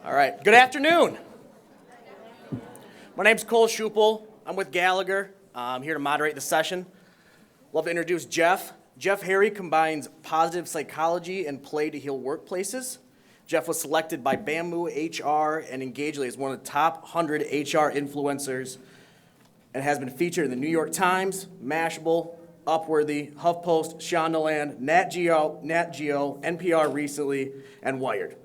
All right, good afternoon. My name's Cole Schupel. I'm with Gallagher. I'm here to moderate the session. Love to introduce Jeff. Jeff Harry combines positive psychology and play to heal workplaces. Jeff was selected by Bamboo HR and Engagely as one of the top 100 HR influencers and has been featured in the New York Times, Mashable, Upworthy, HuffPost, Shondaland, Nat Geo, NPR recently, and Wired.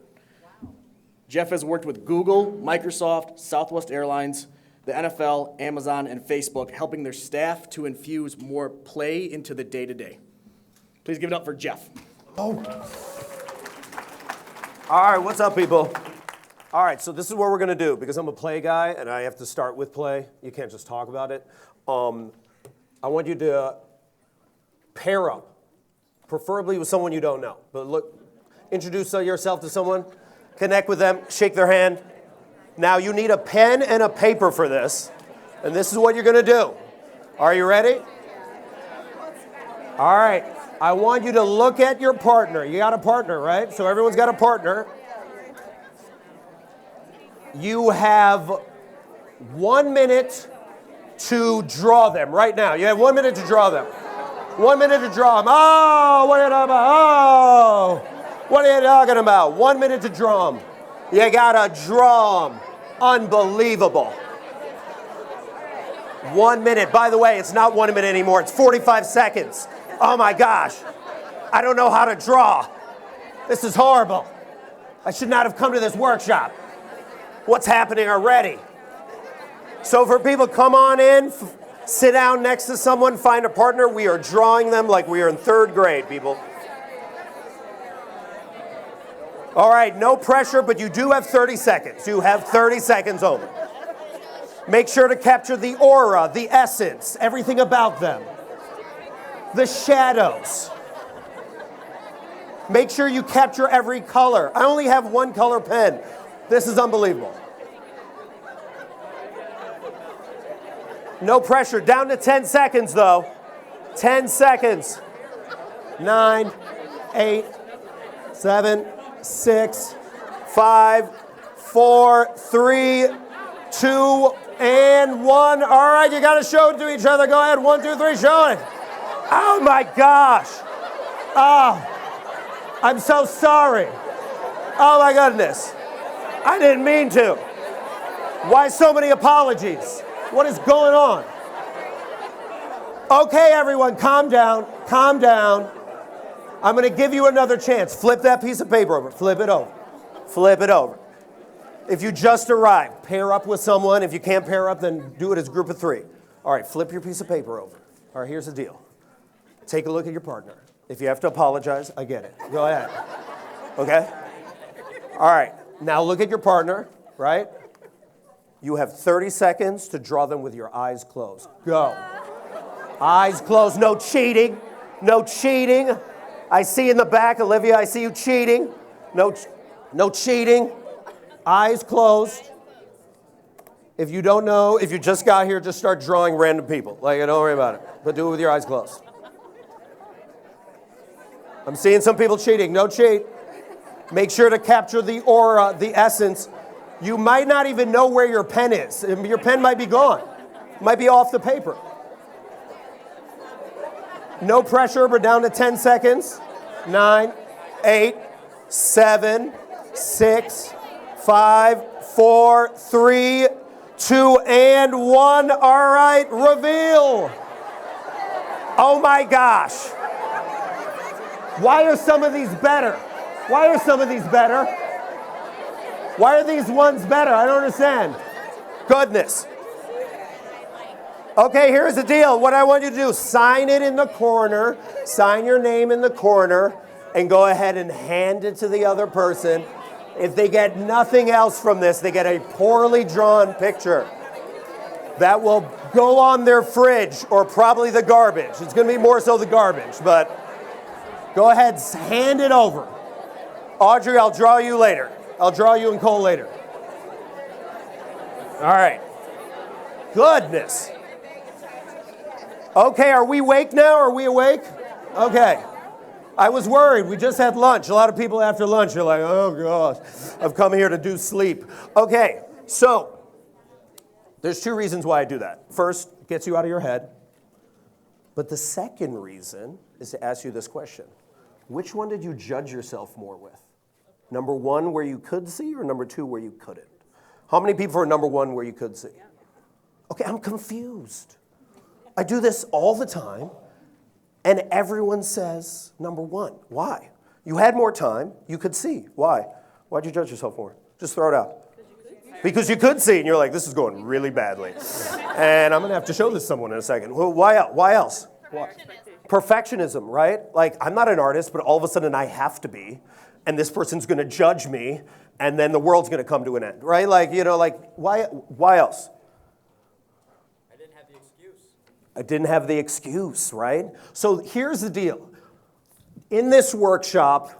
Jeff has worked with Google, Microsoft, Southwest Airlines, the NFL, Amazon, and Facebook, helping their staff to infuse more play into the day-to-day. Please give it up for Jeff. Oh. All right, what's up, people? All right, so this is what we're gonna do. Because I'm a play guy and I have to start with play, you can't just talk about it. I want you to pair up, preferably with someone you don't know. But look, introduce yourself to someone, connect with them, shake their hand. Now you need a pen and a paper for this, and this is what you're gonna do. Are you ready? All right, I want you to look at your partner. You got a partner, right? So everyone's got a partner. You have 1 minute to draw them right now. You have 1 minute to draw them. 1 minute to draw them. Oh, what are you talking about? Oh, what are you talking about? 1 minute to draw them. You gotta draw them. Unbelievable. 1 minute. By the way, it's not 1 minute anymore. It's 45 seconds. Oh my gosh. I don't know how to draw. This is horrible. I should not have come to this workshop. What's happening already? So for people, come on in, sit down next to someone, find a partner. We are drawing them like we are in third grade, people. All right, no pressure, but you do have 30 seconds. You have 30 seconds only. Make sure to capture the aura, the essence, everything about them. The shadows. Make sure you capture every color. I only have one color pen. This is unbelievable. No pressure. Down to 10 seconds, though. 10 seconds. 9, 8, 7, 6, 5, 4, 3, 2, and 1. All right, you got to show it to each other. Go ahead. 1, 2, 3, show it. Oh, my gosh. Oh, I'm so sorry. Oh, my goodness. I didn't mean to. Why so many apologies? What is going on? Okay, everyone, calm down. Calm down. I'm going to give you another chance. Flip that piece of paper over. Flip it over. Flip it over. If you just arrived, pair up with someone. If you can't pair up, then do it as a group of 3. All right, flip your piece of paper over. All right, here's the deal. Take a look at your partner. If you have to apologize, I get it. Go ahead. Okay? All right, now look at your partner, right? You have 30 seconds to draw them with your eyes closed. Go. Eyes closed. No cheating. No cheating. I see in the back, Olivia, I see you cheating. No cheating. Eyes closed. If you don't know, if you just got here, just start drawing random people. Like, don't worry about it. But do it with your eyes closed. I'm seeing some people cheating. No cheat. Make sure to capture the aura, the essence. You might not even know where your pen is. Your pen might be gone. Might be off the paper. No pressure, but down to 10 seconds. 9, 8, 7, 6, 5, 4, 3, 2, and 1. All right, reveal. Oh my gosh. Why are some of these better? Why are some of these better? Why are these ones better? I don't understand. Goodness. Okay, here's the deal. What I want you to do, sign it in the corner, sign your name in the corner, and go ahead and hand it to the other person. If they get nothing else from this, they get a poorly drawn picture that will go on their fridge or probably the garbage. It's going to be more so the garbage, but go ahead, hand it over. Audrey, I'll draw you later. I'll draw you and Cole later. All right. Goodness. Okay, are we awake now? Are we awake? Okay. I was worried. We just had lunch. A lot of people after lunch are like, oh gosh, I've come here to do sleep. Okay, so there's two reasons why I do that. First, it gets you out of your head. But the second reason is to ask you this question. Which one did you judge yourself more with? Number one, where you could see, or number two, where you couldn't? How many people are number one, where you could see? Okay, I'm confused. I do this all the time, and everyone says number one. Why? You had more time, you could see. Why? Why'd you judge yourself more? Just throw it out. Because you could see, and you're like, this is going really badly. And I'm going to have to show this to someone in a second. Well, why else? Perfectionism, right? Like, I'm not an artist, but all of a sudden I have to be, and this person's going to judge me, and then the world's going to come to an end, right? Like, you know, like, why else? I didn't have the excuse. I didn't have the excuse, right? So here's the deal. In this workshop,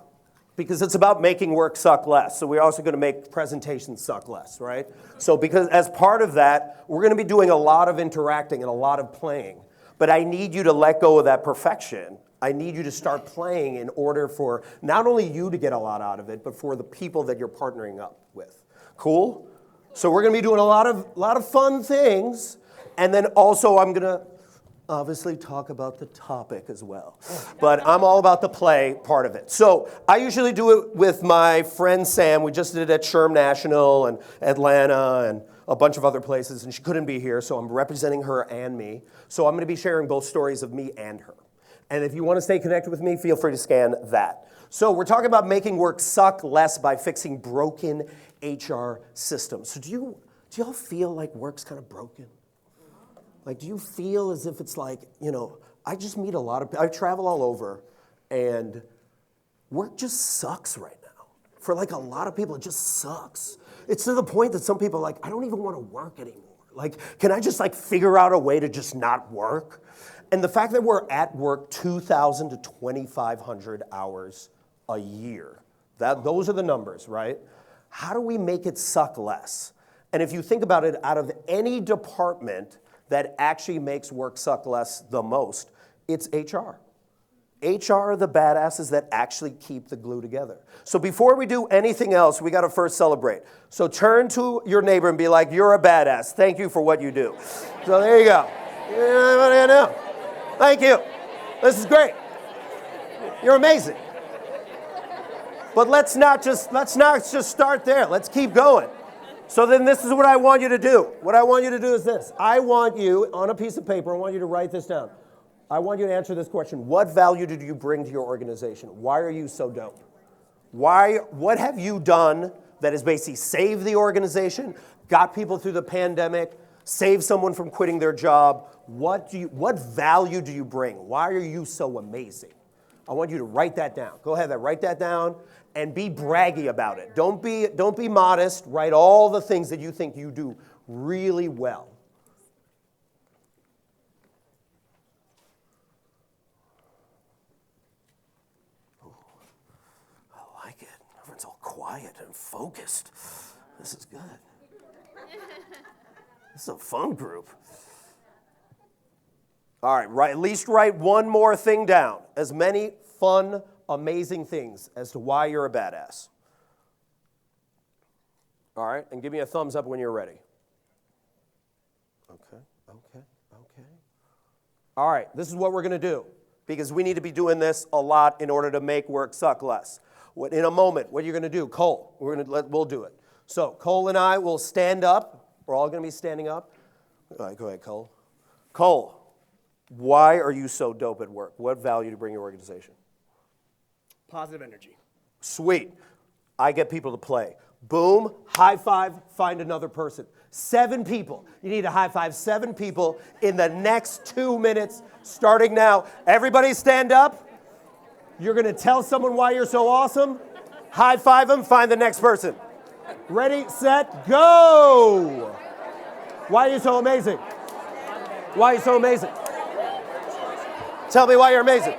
because it's about making work suck less. So we're also going to make presentations suck less, right? So because as part of that, we're going to be doing a lot of interacting and a lot of playing. But I need you to let go of that perfection. I need you to start playing in order for not only you to get a lot out of it, but for the people that you're partnering up with. Cool? So we're going to be doing a lot of fun things. And then also I'm going to obviously talk about the topic as well. But I'm all about the play part of it. So I usually do it with my friend Sam. We just did it at MISHRM National and Atlanta and a bunch of other places, and she couldn't be here, so I'm representing her and me. So I'm going to be sharing both stories of me and her. And if you want to stay connected with me, feel free to scan that. So we're talking about making work suck less by fixing broken HR systems. So do y'all feel like work's kind of broken? Like, do you feel as if it's like, you know, I just meet a lot of people. I travel all over, and work just sucks right now. For like a lot of people, it just sucks. It's to the point that some people are like, I don't even want to work anymore. Like, can I just like figure out a way to just not work? And the fact that we're at work 2,000 to 2,500 hours a year, those are the numbers, right? How do we make it suck less? And if you think about it, out of any department that actually makes work suck less the most, it's HR. HR are the badasses that actually keep the glue together. So before we do anything else, we got to first celebrate. So turn to your neighbor and be like, you're a badass. Thank you for what you do. So there you go. Yeah, what do you know? Thank you. This is great. You're amazing. But let's not just start there. Let's keep going. So then this is what I want you to do. What I want you to do is this. I want you, on a piece of paper, I want you to write this down. I want you to answer this question. What value did you bring to your organization? Why are you so dope? What have you done that has basically saved the organization, got people through the pandemic, saved someone from quitting their job? What value do you bring? Why are you so amazing? I want you to write that down. Go ahead, write that down. And be braggy about it. Don't be modest. Write all the things that you think you do really well. Ooh, I like it. Everyone's all quiet and focused. This is good. This is a fun group. All right, at least write one more thing down. As many fun, amazing things as to why you're a badass. All right, and give me a thumbs up when you're ready. Okay. All right, this is what we're going to do, because we need to be doing this a lot in order to make work suck less. In a moment, what are you going to do? Cole, we'll do it. So Cole and I will stand up. We're all going to be standing up. All right, go ahead, Cole. Cole, why are you so dope at work? What value do you bring your organization? Positive energy. Sweet. I get people to play. Boom, high five, find another person. 7 people. You need to high five 7 people in the next 2 minutes, starting now. Everybody stand up. You're going to tell someone why you're so awesome. High five them, find the next person. Ready, set, go. Why are you so amazing? Why are you so amazing? Tell me why you're amazing.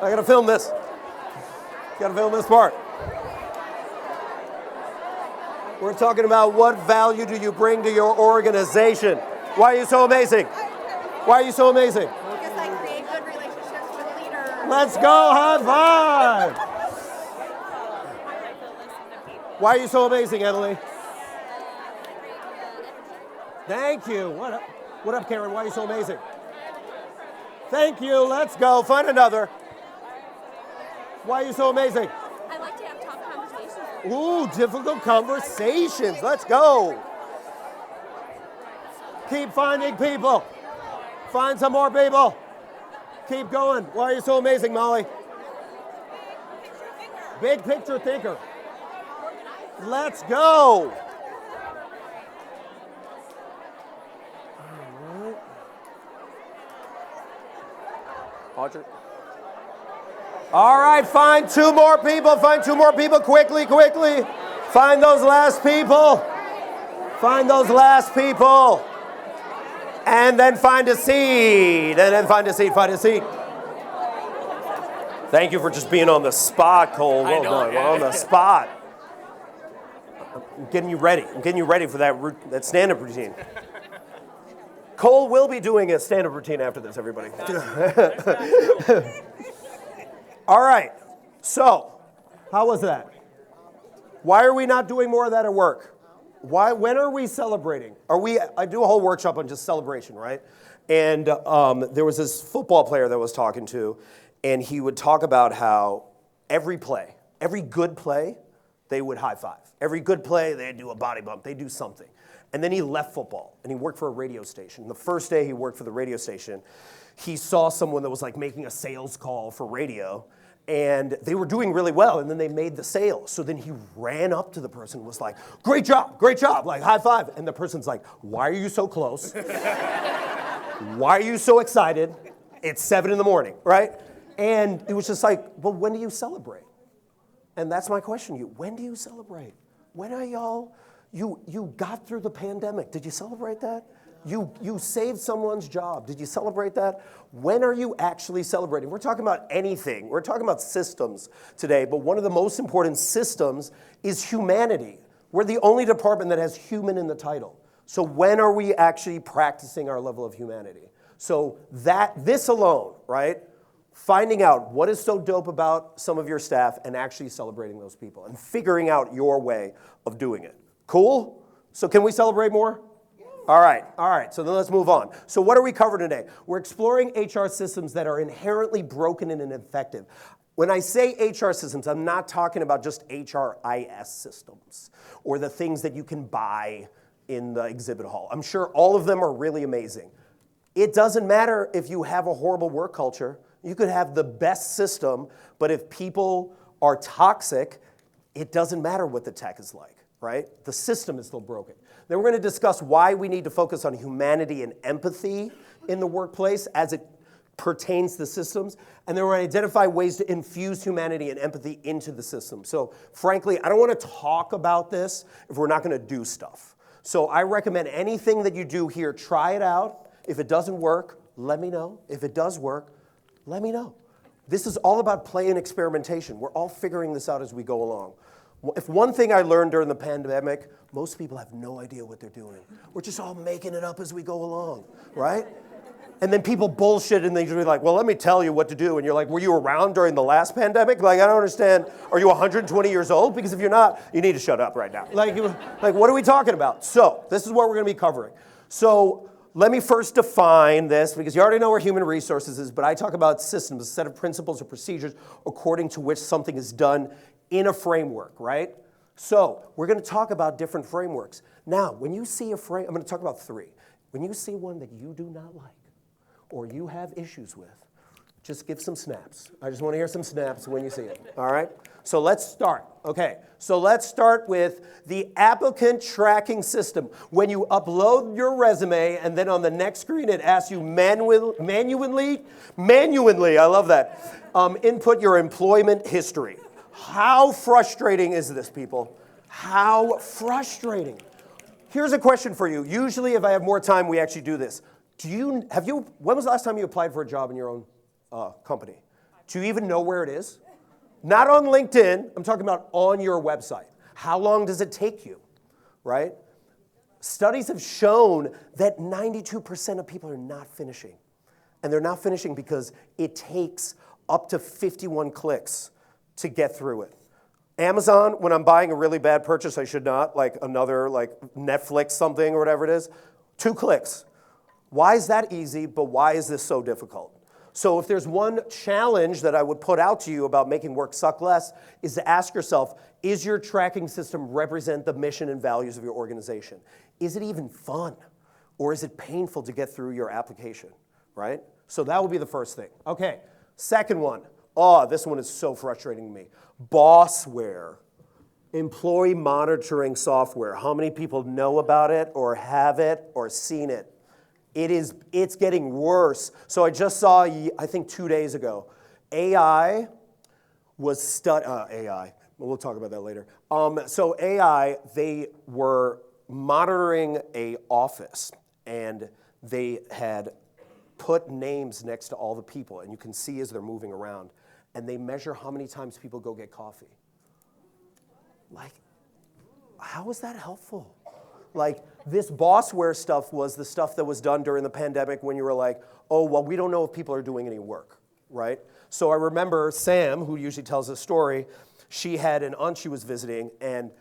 I gotta film this. Gotta film this part. We're talking about what value do you bring to your organization? Why are you so amazing? Why are you so amazing? Because Let's go, high five. Why are you so amazing, Emily? Thank you. What up, Karen? Why are you so amazing? Thank you. Let's go. Find another. Why are you so amazing? I like to have tough conversations. Ooh, difficult conversations. Let's go. Keep finding people. Find some more people. Keep going. Why are you so amazing, Molly? Big picture thinker. Let's go. Audrey. All right, find two more people. Find two more people quickly, quickly. Find those last people. Find those last people. And then find a seat. And then find a seat, find a seat. Thank you for just being on the spot, Cole. Well done. On the spot. I'm getting you ready. I'm getting you ready for that stand-up routine. Cole will be doing a stand-up routine after this, everybody. All right. So, how was that? Why are we not doing more of that at work? When are we celebrating? I do a whole workshop on just celebration, right? And there was this football player that I was talking to, and he would talk about how every good play, they would high five. Every good play, they'd do a body bump, they'd do something. And then he left football, and he worked for a radio station. The first day he worked for the radio station, he saw someone that was like making a sales call for radio, and they were doing really well, and then they made the sale. So then he ran up to the person and was like, great job, like high five. And the person's like, why are you so close? Why are you so excited? It's 7 a.m, right? And it was just like, well, when do you celebrate? And that's my question to you. When do you celebrate? When are y'all, you got through the pandemic. Did you celebrate that? You saved someone's job. Did you celebrate that? When are you actually celebrating? We're talking about anything. We're talking about systems today, but one of the most important systems is humanity. We're the only department that has human in the title. So when are we actually practicing our level of humanity? So this alone, right? Finding out what is so dope about some of your staff and actually celebrating those people and figuring out your way of doing it. Cool? So can we celebrate more? All right, so then let's move on. So what are we covering today? We're exploring HR systems that are inherently broken and ineffective. When I say HR systems, I'm not talking about just HRIS systems or the things that you can buy in the exhibit hall. I'm sure all of them are really amazing. It doesn't matter if you have a horrible work culture. You could have the best system, but if people are toxic, it doesn't matter what the tech is like, right? The system is still broken. Then we're going to discuss why we need to focus on humanity and empathy in the workplace as it pertains to systems. And then we're going to identify ways to infuse humanity and empathy into the system. So frankly, I don't want to talk about this if we're not going to do stuff. So I recommend anything that you do here, try it out. If it doesn't work, let me know. If it does work, let me know. This is all about play and experimentation. We're all figuring this out as we go along. If one thing I learned during the pandemic, most people have no idea what they're doing. We're just all making it up as we go along, right? And then people bullshit and they just be like, well, let me tell you what to do. And you're like, were you around during the last pandemic? Like, I don't understand. Are you 120 years old? Because if you're not, you need to shut up right now. Like what are we talking about? So this is what we're going to be covering. So let me first define this, because you already know where human resources is, but I talk about systems, a set of principles or procedures according to which something is done in a framework, right? So we're going to talk about different frameworks. Now, when you see a frame, I'm going to talk about 3. When you see one that you do not like or you have issues with, just give some snaps. I just want to hear some snaps when you see it, all right? So let's start. Okay, so let's start with the applicant tracking system. When you upload your resume and then on the next screen it asks you manually, I love that, input your employment history. How frustrating is this, people? How frustrating. Here's a question for you. Usually if I have more time, we actually do this. When was the last time you applied for a job in your own company? Do you even know where it is? Not on LinkedIn, I'm talking about on your website. How long does it take you, right? Studies have shown that 92% of people are not finishing. And they're not finishing because it takes up to 51 clicks to get through it. Amazon, when I'm buying a really bad purchase, I should not, like another like Netflix something or whatever it is, 2 clicks. Why is that easy, but why is this so difficult? So if there's one challenge that I would put out to you about making work suck less, is to ask yourself, is your tracking system represent the mission and values of your organization? Is it even fun? Or is it painful to get through your application, right? So that would be the first thing. Okay, second one. Oh, this one is so frustrating to me. Bossware, employee monitoring software. How many people know about it or have it or seen it? It's getting worse. So I just saw, I think 2 days ago, AI was AI. We'll talk about that later. So AI, they were monitoring a office, and they had put names next to all the people, and you can see as they're moving around, and they measure how many times people go get coffee. Like, how is that helpful? Like, this bossware stuff was the stuff that was done during the pandemic when you were like, oh, well, we don't know if people are doing any work, right? So I remember Sam, who usually tells this story, she had an aunt she was visiting, and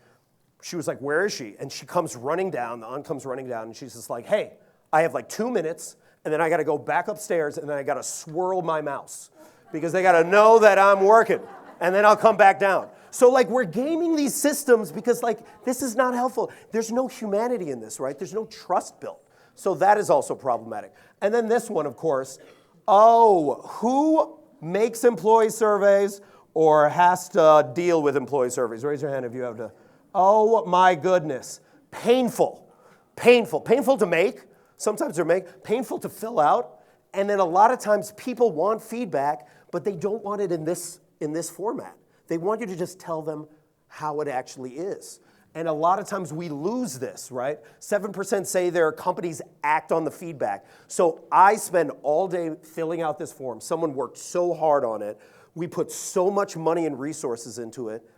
she was like, where is she? And she comes running down, the aunt comes running down, and she's just like, hey, I have like 2 minutes, and then I gotta go back upstairs, and then I gotta swirl my mouse, because they gotta know that I'm working, and then I'll come back down. So like we're gaming these systems because like this is not helpful. There's no humanity in this, right? There's no trust built. So that is also problematic. And then this one, of course, oh, who makes employee surveys or has to deal with employee surveys? Raise your hand if you have to. Oh my goodness, painful, painful to make. Sometimes they're painful to fill out. And then a lot of times people want feedback, but they don't want it in this format. They want you to just tell them how it actually is. And a lot of times we lose this, right? 7% say their companies act on the feedback. So I spend all day filling out this form. Someone worked so hard on it. We put so much money and resources into it,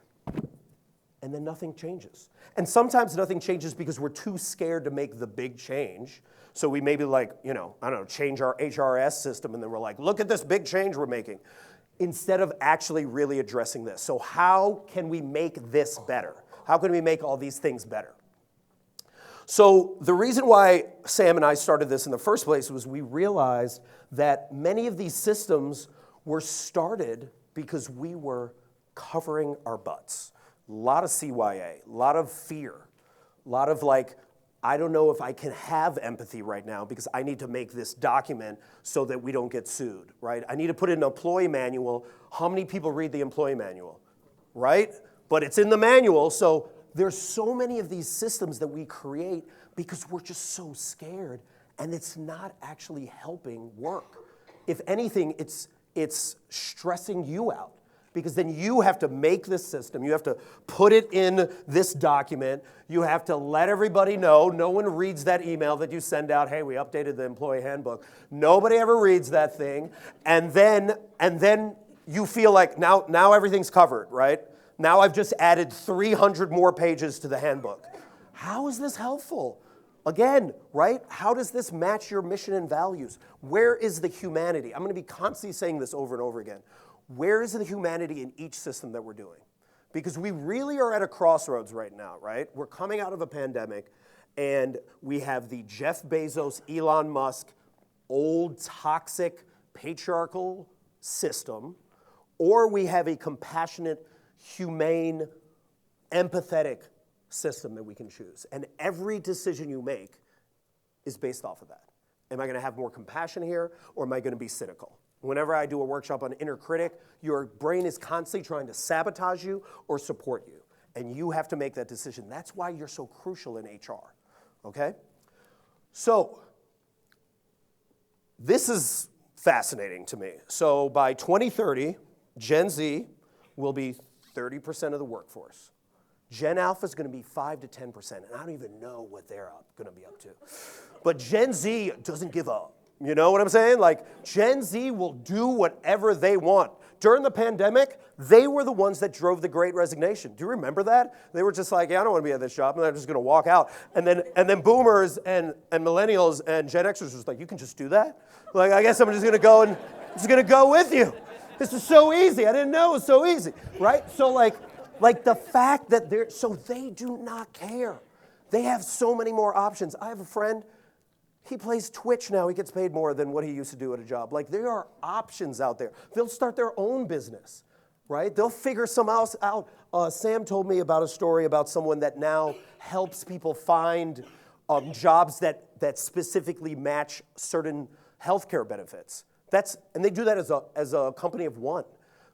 and then nothing changes. And sometimes nothing changes because we're too scared to make the big change. So we maybe like, change our HRS system, and then we're like, look at this big change we're making, instead of actually really addressing this. So how can we make this better? How can we make all these things better? So the reason why Sam and I started this in the first place was we realized that many of these systems were started because we were covering our butts. A lot of CYA, a lot of fear, a lot of like, I don't know if I can have empathy right now because I need to make this document so that we don't get sued, right? I need to put in an employee manual. How many people read the employee manual, right? But it's in the manual, so there's so many of these systems that we create because we're just so scared, and it's not actually helping work. If anything, it's stressing you out. Because then you have to make this system, you have to put it in this document, you have to let everybody know. No one reads that email that you send out, hey, we updated the employee handbook. Nobody ever reads that thing. And then you feel like now everything's covered, right? Now I've just added 300 more pages to the handbook. How is this helpful? Again, right? How does this match your mission and values? Where is the humanity? I'm going to be constantly saying this over and over again. Where is the humanity in each system that we're doing? Because we really are at a crossroads right now, right? We're coming out of a pandemic, and we have the Jeff Bezos, Elon Musk, old, toxic, patriarchal system, or we have a compassionate, humane, empathetic system that we can choose. And every decision you make is based off of that. Am I going to have more compassion here, or am I going to be cynical? Whenever I do a workshop on inner critic, your brain is constantly trying to sabotage you or support you. And you have to make that decision. That's why you're so crucial in HR, okay? So, this is fascinating to me. So by 2030, Gen Z will be 30% of the workforce. Gen Alpha is going to be 5 to 10%, and I don't even know what they're going to be up to. But Gen Z doesn't give up. You know what I'm saying? Like, Gen Z will do whatever they want. During the pandemic, they were the ones that drove the Great Resignation. Do you remember that? They were just like, yeah, I don't want to be at this job, and I'm just going to walk out. And then boomers and millennials and Gen Xers was like, you can just do that? Like, I guess I'm just going to go with you. This is so easy. I didn't know it was so easy, right? So like the fact that they do not care. They have so many more options. I have a friend, he plays Twitch now. He gets paid more than what he used to do at a job. Like, there are options out there. They'll start their own business, right? They'll figure something else out. Sam told me about a story about someone that now helps people find jobs that specifically match certain healthcare benefits. And they do that as a company of one.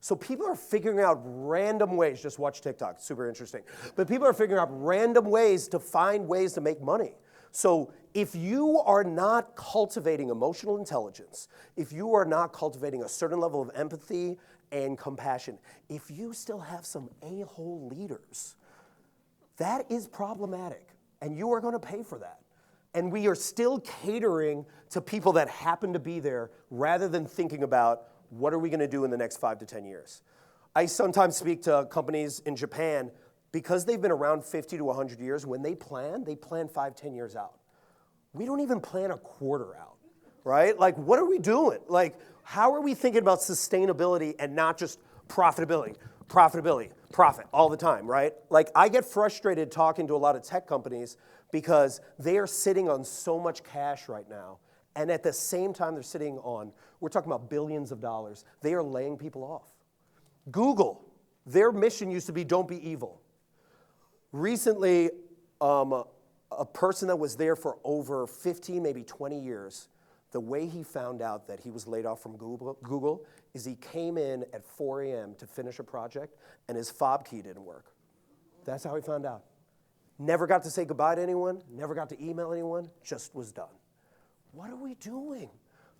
So people are figuring out random ways. Just watch TikTok, it's super interesting. But people are figuring out random ways to find ways to make money. So if you are not cultivating emotional intelligence, if you are not cultivating a certain level of empathy and compassion, if you still have some a-hole leaders, that is problematic, and you are going to pay for that. And we are still catering to people that happen to be there rather than thinking about what are we going to do in the next 5 to 10 years. I sometimes speak to companies in Japan because they've been around 50 to 100 years. When they plan 5, 10 years out. We don't even plan a quarter out, right? Like, what are we doing? Like, how are we thinking about sustainability and not just profitability, profit all the time, right? Like, I get frustrated talking to a lot of tech companies because they are sitting on so much cash right now. And at the same time they're sitting on, we're talking about billions of dollars, they are laying people off. Google, their mission used to be don't be evil. Recently, a person that was there for over 15, maybe 20 years, the way he found out that he was laid off from Google is he came in at 4 a.m. to finish a project and his fob key didn't work. That's how he found out. Never got to say goodbye to anyone, never got to email anyone, just was done. What are we doing?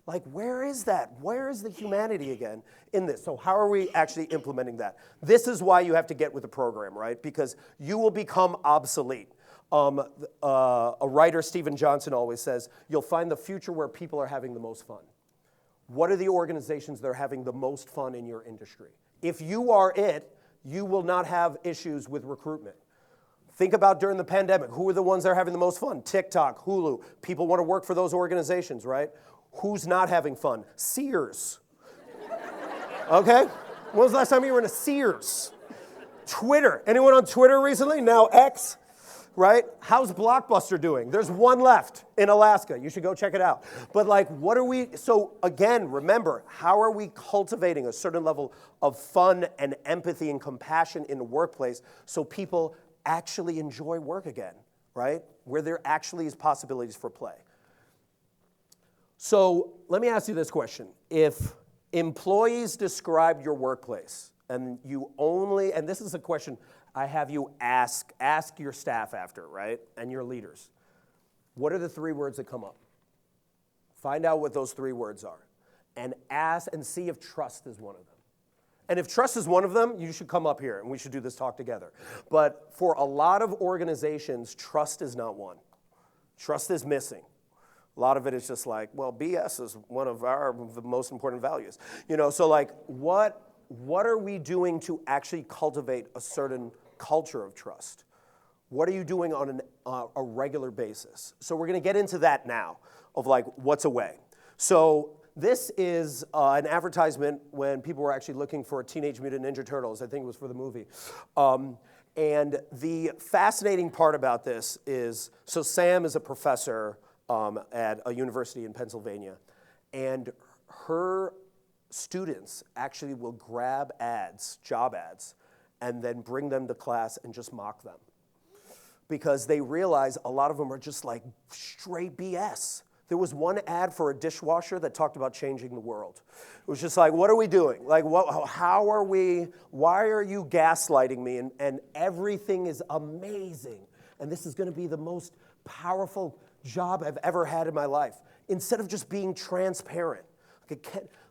Like, where is that? Where is the humanity again in this? So how are we actually implementing that? This is why you have to get with the program, right? Because you will become obsolete. A writer, Stephen Johnson, always says, you'll find the future where people are having the most fun. What are the organizations that are having the most fun in your industry? If you are it, you will not have issues with recruitment. Think about during the pandemic, who are the ones that are having the most fun? TikTok, Hulu, people want to work for those organizations, right? Who's not having fun? Sears. Okay? When was the last time you were in a Sears? Twitter. Anyone on Twitter recently? Now X, right? How's Blockbuster doing? There's one left in Alaska. You should go check it out. But like, what are we, so again, remember, how are we cultivating a certain level of fun and empathy and compassion in the workplace so people actually enjoy work again, right? Where there actually is possibilities for play. So let me ask you this question. If employees described your workplace and you only, and this is a question I have you ask your staff after, right? And your leaders. What are the 3 words that come up? Find out what those 3 words are. And ask and see if trust is one of them. And if trust is one of them, you should come up here and we should do this talk together. But for a lot of organizations, trust is not one. Trust is missing. A lot of it is just like, well, BS is one of the most important values. You know, so like, what are we doing to actually cultivate a certain culture of trust? What are you doing on a regular basis? So we're going to get into that now of like, what's a way? So this is an advertisement when people were actually looking for Teenage Mutant Ninja Turtles. I think it was for the movie. And the fascinating part about this is, so Sam is a professor at a university in Pennsylvania, and her students actually will grab ads, job ads, and then bring them to class and just mock them. Because they realize a lot of them are just like straight BS. There was one ad for a dishwasher that talked about changing the world. It was just like, what are we doing? Like, how are we, why are you gaslighting me? And everything is amazing. And this is going to be the most powerful job I've ever had in my life. Instead of just being transparent.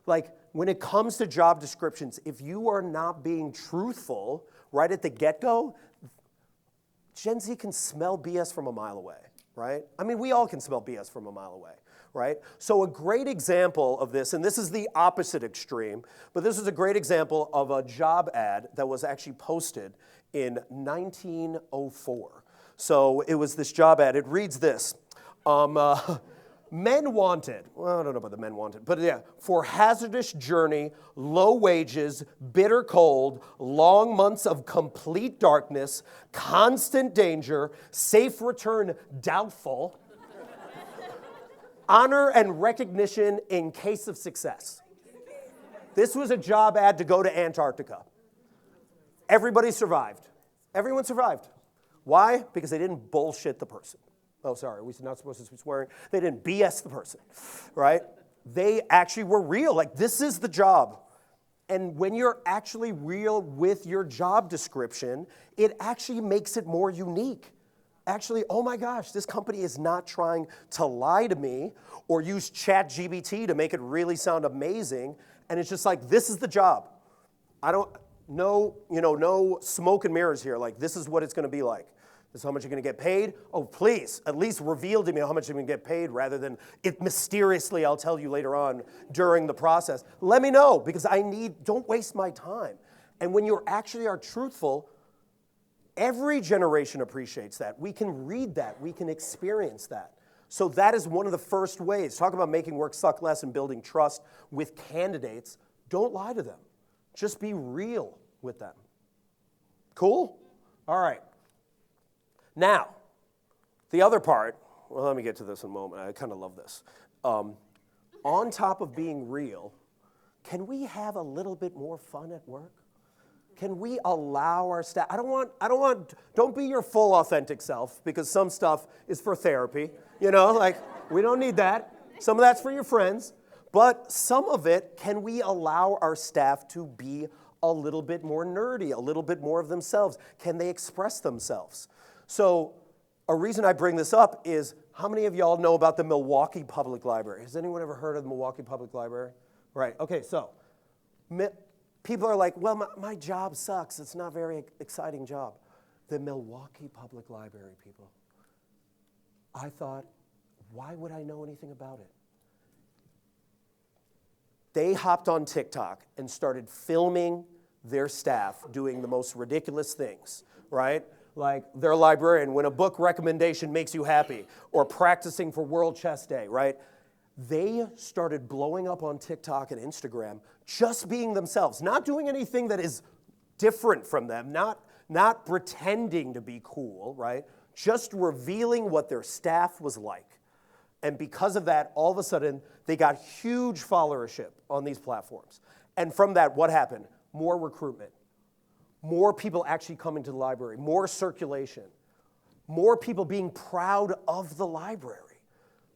Like, when it comes to job descriptions, if you are not being truthful right at the get-go, Gen Z can smell BS from a mile away. Right? I mean, we all can smell BS from a mile away, right? So a great example of this, and this is the opposite extreme, but this is a great example of a job ad that was actually posted in 1904. So it was this job ad. It reads this. Men wanted, well, I don't know about the men wanted, but yeah, for hazardous journey, low wages, bitter cold, long months of complete darkness, constant danger, safe return doubtful, honor and recognition in case of success. This was a job ad to go to Antarctica. Everybody survived. Everyone survived. Why? Because they didn't bullshit the person. Oh, sorry, we're not supposed to be swearing. They didn't BS the person, right? They actually were real. Like, this is the job. And when you're actually real with your job description, it actually makes it more unique. Actually, oh my gosh, this company is not trying to lie to me or use ChatGPT to make it really sound amazing. And it's just like, this is the job. No smoke and mirrors here. Like, this is what it's going to be like. This is how much you're going to get paid. Oh, please, at least reveal to me how much you're going to get paid rather than it mysteriously, I'll tell you later on during the process. Let me know because don't waste my time. And when you actually are truthful, every generation appreciates that. We can read that. We can experience that. So that is one of the first ways. Talk about making work suck less and building trust with candidates. Don't lie to them. Just be real with them. Cool? All right. Now, the other part, well, let me get to this in a moment. I kind of love this. On top of being real, can we have a little bit more fun at work? Can we allow our staff, don't be your full authentic self because some stuff is for therapy, like we don't need that. Some of that's for your friends, but some of it, can we allow our staff to be a little bit more nerdy, a little bit more of themselves? Can they express themselves? So a reason I bring this up is, how many of y'all know about the Milwaukee Public Library? Has anyone ever heard of the Milwaukee Public Library? Right, okay, so people are like, well, my job sucks. It's not a very exciting job. The Milwaukee Public Library, people. I thought, why would I know anything about it? They hopped on TikTok and started filming their staff doing the most ridiculous things, right? Like their librarian, when a book recommendation makes you happy, or practicing for World Chess Day, right? They started blowing up on TikTok and Instagram, just being themselves, not doing anything that is different from them, not pretending to be cool, right? Just revealing what their staff was like. And because of that, all of a sudden, they got huge followership on these platforms. And from that, what happened? More recruitment. More people actually coming to the library, more circulation, more people being proud of the library.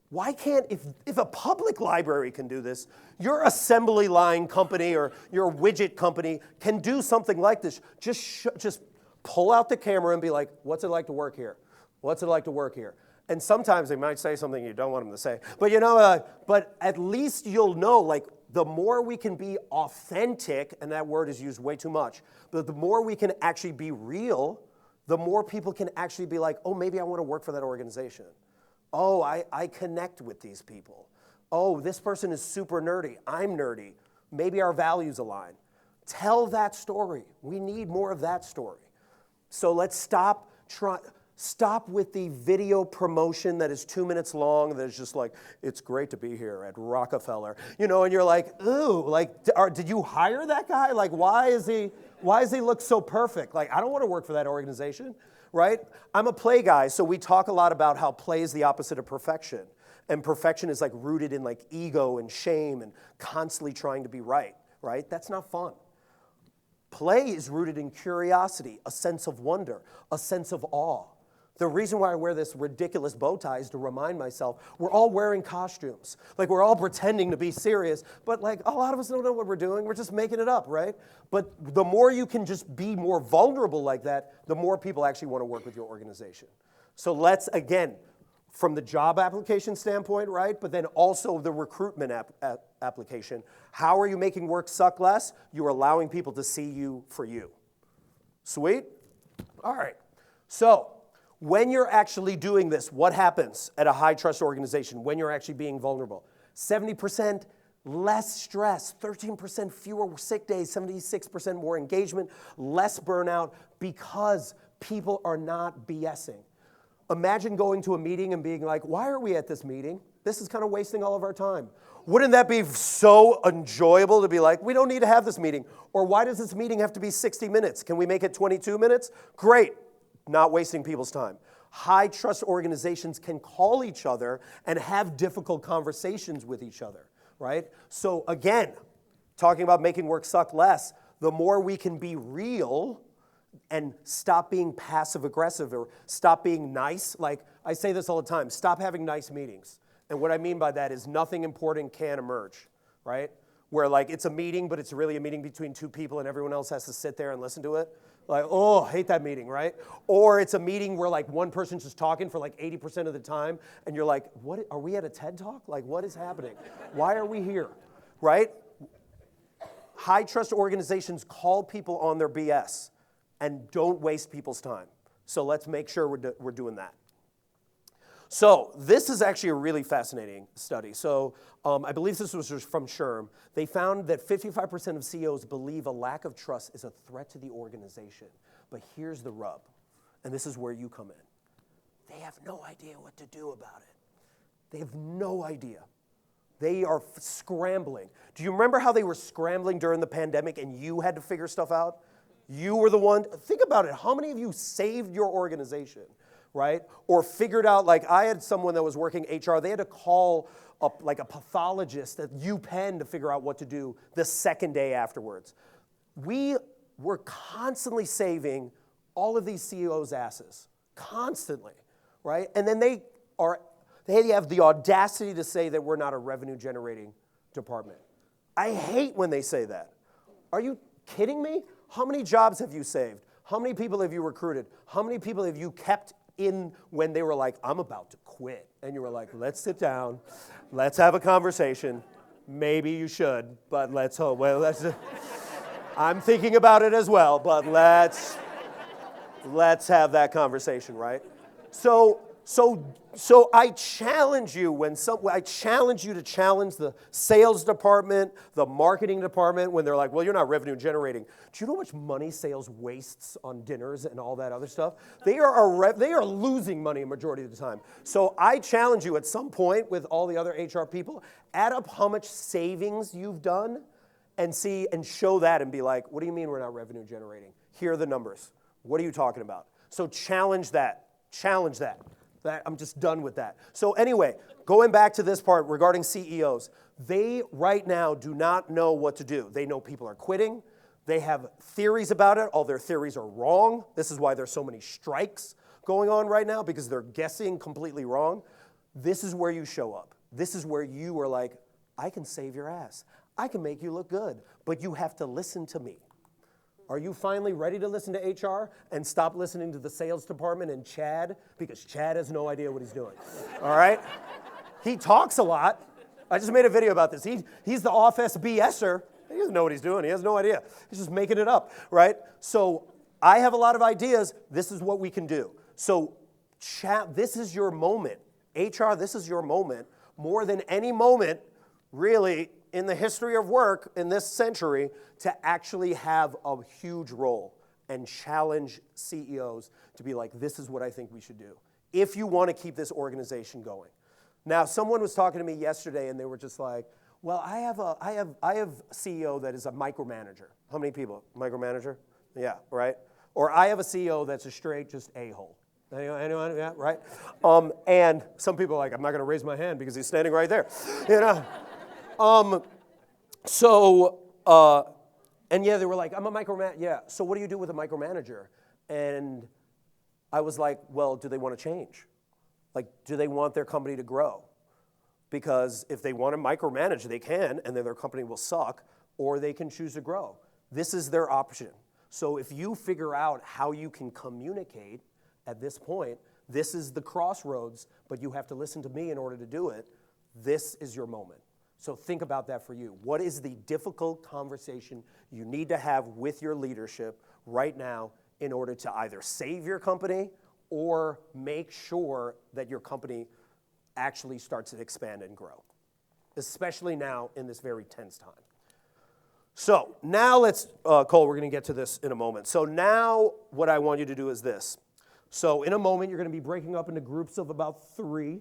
Why can't, if a public library can do this, your assembly line company or your widget company can do something like this. Just pull out the camera and be like, what's it like to work here? What's it like to work here? And sometimes they might say something you don't want them to say. But but at least you'll know, like, the more we can be authentic, and that word is used way too much, but the more we can actually be real, the more people can actually be like, oh, maybe I want to work for that organization. Oh, I connect with these people. Oh, this person is super nerdy. I'm nerdy. Maybe our values align. Tell that story. We need more of that story. So let's stop with the video promotion that is 2 minutes long, that is just like, it's great to be here at Rockefeller. And you're like, ooh, like, did you hire that guy? Like, why does he look so perfect? Like, I don't want to work for that organization, right? I'm a play guy, so we talk a lot about how play is the opposite of perfection. And perfection is like rooted in like ego and shame and constantly trying to be right? That's not fun. Play is rooted in curiosity, a sense of wonder, a sense of awe. The reason why I wear this ridiculous bow tie is to remind myself we're all wearing costumes. Like, we're all pretending to be serious, but like a lot of us don't know what we're doing. We're just making it up, right? But the more you can just be more vulnerable like that, the more people actually want to work with your organization. So let's, again, from the job application standpoint, right? But then also the recruitment application. How are you making work suck less? You're allowing people to see you for you. Sweet? All right. So when you're actually doing this, what happens at a high-trust organization when you're actually being vulnerable? 70% less stress, 13% fewer sick days, 76% more engagement, less burnout, because people are not BSing. Imagine going to a meeting and being like, why are we at this meeting? This is kind of wasting all of our time. Wouldn't that be so enjoyable to be like, we don't need to have this meeting? Or why does this meeting have to be 60 minutes? Can we make it 22 minutes? Great. Not wasting people's time. High trust organizations can call each other and have difficult conversations with each other, right? So again, talking about making work suck less, the more we can be real and stop being passive aggressive or stop being nice. Like I say this all the time, stop having nice meetings. And what I mean by that is nothing important can emerge, right? Where like it's a meeting, but it's really a meeting between two people and everyone else has to sit there and listen to it. Like, oh, hate that meeting, right? Or it's a meeting where like one person's just talking for like 80% of the time and you're like, what, are we at a TED Talk? Like, what is happening? Why are we here, right? High trust organizations call people on their BS and don't waste people's time. So let's make sure we're doing that. So this is actually a really fascinating study. So I believe this was from MISHRM. They found that 55% of CEOs believe a lack of trust is a threat to the organization. But here's the rub, and this is where you come in. They have no idea what to do about it. They have no idea. They are scrambling. Do you remember how they were scrambling during the pandemic and you had to figure stuff out? You were the one. Think about it. How many of you saved your organization, right? Or figured out, like I had someone that was working HR, they had to call up like a pathologist at UPenn to figure out what to do the second day afterwards. We were constantly saving all of these CEOs' asses, constantly, right? And then they have the audacity to say that we're not a revenue generating department. I hate when they say that. Are you kidding me? How many jobs have you saved? How many people have you recruited? How many people have you kept in when they were like, I'm about to quit? And you were like, let's sit down, let's have a conversation. Maybe you should, but let's hope. Well, I'm thinking about it as well, but let's have that conversation, right? So I challenge you I challenge you to challenge the sales department, the marketing department when they're like, well, you're not revenue generating. Do you know how much money sales wastes on dinners and all that other stuff? They are losing money a majority of the time. So I challenge you at some point with all the other HR people, add up how much savings you've done and see and show that and be like, what do you mean we're not revenue generating? Here are the numbers. What are you talking about? So challenge that. Challenge that. I'm just done with that. So anyway, going back to this part regarding CEOs, they right now do not know what to do. They know people are quitting. They have theories about it. All their theories are wrong. This is why there's so many strikes going on right now, because they're guessing completely wrong. This is where you show up. This is where you are like, I can save your ass. I can make you look good, but you have to listen to me. Are you finally ready to listen to HR and stop listening to the sales department and Chad? Because Chad has no idea what he's doing, all right? He talks a lot. I just made a video about this. He's the office BSer. He doesn't know what he's doing. He has no idea. He's just making it up, right? So I have a lot of ideas. This is what we can do. So this is your moment. HR, this is your moment. More than any moment, really, in the history of work in this century, to actually have a huge role and challenge CEOs to be like, this is what I think we should do, if you want to keep this organization going. Now, someone was talking to me yesterday and they were just like, well, I have a CEO that is a micromanager. How many people? Micromanager? Yeah, right? Or I have a CEO that's a straight just a-hole. Anyone? Yeah, right? And some people are like, I'm not going to raise my hand because he's standing right there. You know? And yeah, they were like, I'm a micromanager. Yeah, so what do you do with a micromanager? And I was like, well, do they want to change? Like, do they want their company to grow? Because if they want to micromanage, they can, and then their company will suck, or they can choose to grow. This is their option. So if you figure out how you can communicate at this point, this is the crossroads, but you have to listen to me in order to do it. This is your moment. So think about that for you. What is the difficult conversation you need to have with your leadership right now in order to either save your company or make sure that your company actually starts to expand and grow, especially now in this very tense time. So now let's, Cole, we're going to get to this in a moment. So now what I want you to do is this. So in a moment, you're going to be breaking up into groups of about 3.